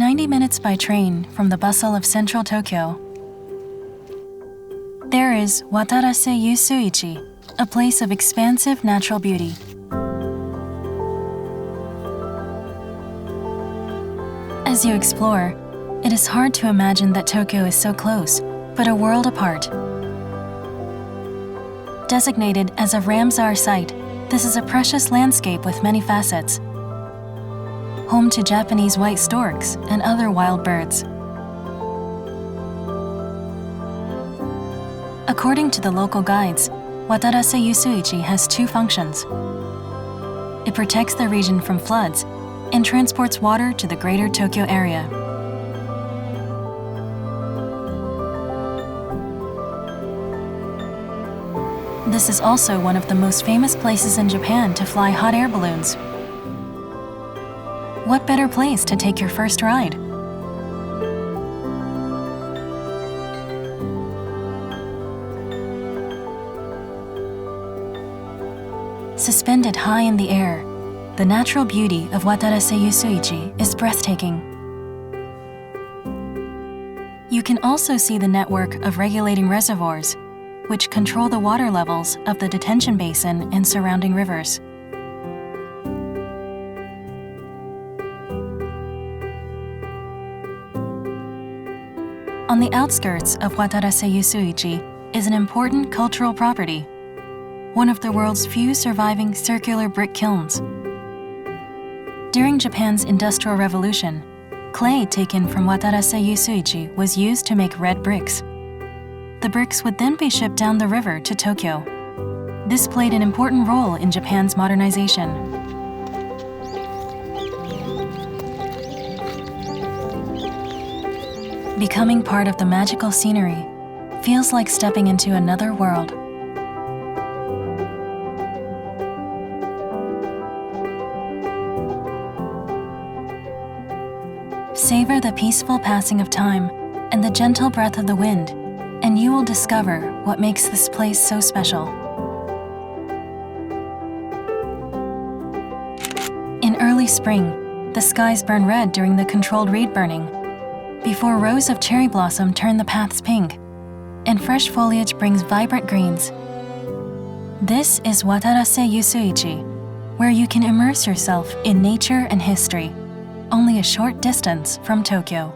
90 minutes by train from the bustle of central Tokyo, there is Watarase-yusuichi, a place of expansive natural beauty. As you explore, it is hard to imagine that Tokyo is so close, but a world apart. Designated as a Ramsar site, this is a precious landscape with many facets, home to Japanese white storks and other wild birds. According to the local guides, Watarase-yusuichi has two functions. It protects the region from floods and transports water to the greater Tokyo area. This is also one of the most famous places in Japan to fly hot air balloons. What better place to take your first ride? Suspended high in the air, the natural beauty of Watarase-yusuichi is breathtaking. You can also see the network of regulating reservoirs, which control the water levels of the detention basin and surrounding rivers. On the outskirts of Watarase-yusuichi is an important cultural property, one of the world's few surviving circular brick kilns. During Japan's Industrial Revolution, clay taken from Watarase-yusuichi was used to make red bricks. The bricks would then be shipped down the river to Tokyo. This played an important role in Japan's modernization. Becoming part of the magical scenery feels like stepping into another world. Savor the peaceful passing of time and the gentle breath of the wind, and you will discover what makes this place so special. In early spring, the skies burn red during the controlled reed burning, before rows of cherry blossom turn the paths pink, and fresh foliage brings vibrant greens. This is Watarase-yusuichi, where you can immerse yourself in nature and history, only a short distance from Tokyo.